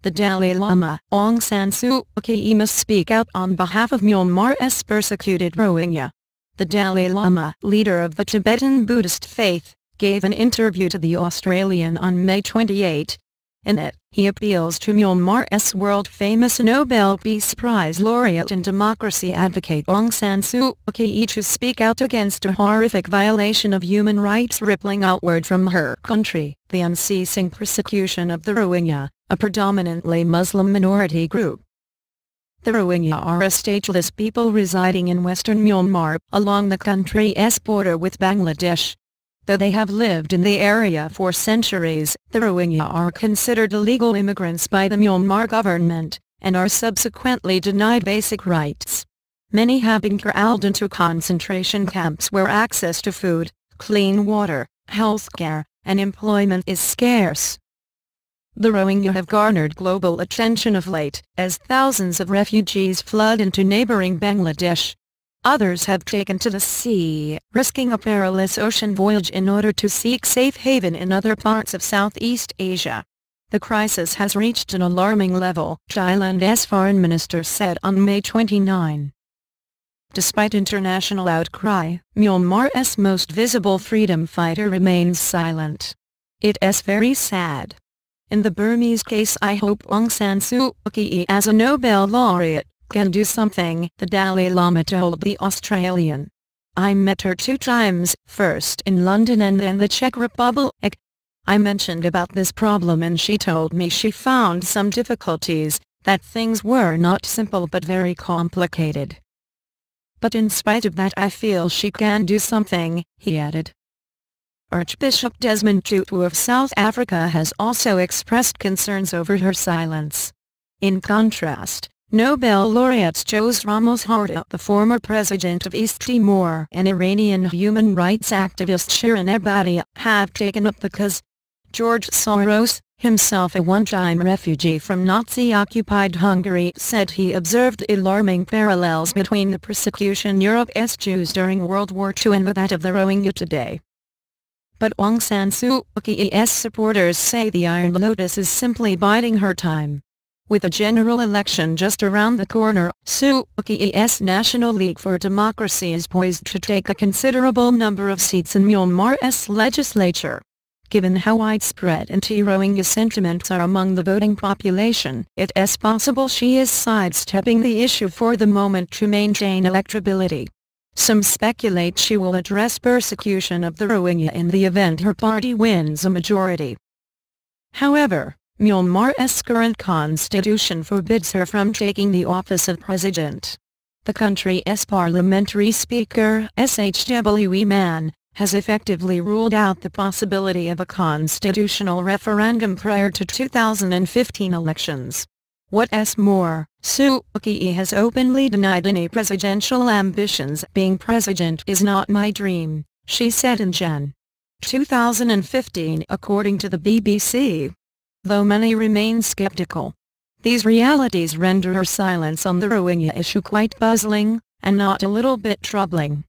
The Dalai Lama, Aung San Suu Kyi, must speak out on behalf of Myanmar's persecuted Rohingya. The Dalai Lama, leader of the Tibetan Buddhist faith, gave an interview to The Australian on May 28. In it, he appeals to Myanmar's world-famous Nobel Peace Prize laureate and democracy advocate Aung San Suu Kyi to speak out against a horrific violation of human rights rippling outward from her country, the unceasing persecution of the Rohingya, a predominantly Muslim minority group. The Rohingya are a stateless people residing in western Myanmar, along the country's border with Bangladesh. Though they have lived in the area for centuries, the Rohingya are considered illegal immigrants by the Myanmar government, and are subsequently denied basic rights. Many have been corralled into concentration camps where access to food, clean water, healthcare, and employment is scarce. The Rohingya have garnered global attention of late, as thousands of refugees flood into neighboring Bangladesh. Others have taken to the sea, risking a perilous ocean voyage in order to seek safe haven in other parts of Southeast Asia. The crisis has reached an alarming level, Thailand's foreign minister said on May 29. Despite international outcry, Myanmar's most visible freedom fighter remains silent. It's very sad. In the Burmese case, I hope Aung San Suu Kyi, as a Nobel laureate, can do something, the Dalai Lama told The Australian. I met her 2 times, first in London and then the Czech Republic. I mentioned about this problem and she told me she found some difficulties, that things were not simple but very complicated. But in spite of that I feel she can do something, he added. Archbishop Desmond Tutu of South Africa has also expressed concerns over her silence. In contrast, Nobel laureates José Ramos Horta, the former president of East Timor, and Iranian human rights activist Shirin Ebadi have taken up the cause. George Soros, himself a one-time refugee from Nazi-occupied Hungary, said he observed alarming parallels between the persecution Europe's Jews during World War II and that of the Rohingya today. But Aung San Suu Kyi's supporters say the Iron Lotus is simply biding her time. With a general election just around the corner, Suu Kyi's National League for Democracy is poised to take a considerable number of seats in Myanmar's legislature. Given how widespread anti-Rohingya sentiments are among the voting population, it's possible she is sidestepping the issue for the moment to maintain electability. Some speculate she will address persecution of the Rohingya in the event her party wins a majority. However, Myanmar's current constitution forbids her from taking the office of president. The country's parliamentary speaker, SHWE Man, has effectively ruled out the possibility of a constitutional referendum prior to 2015 elections. What's more, Suu Kyi has openly denied any presidential ambitions. Being president is not my dream, she said in Jan. 2015 according to the BBC. Though many remain skeptical, these realities render her silence on the Rohingya issue quite puzzling, and not a little bit troubling.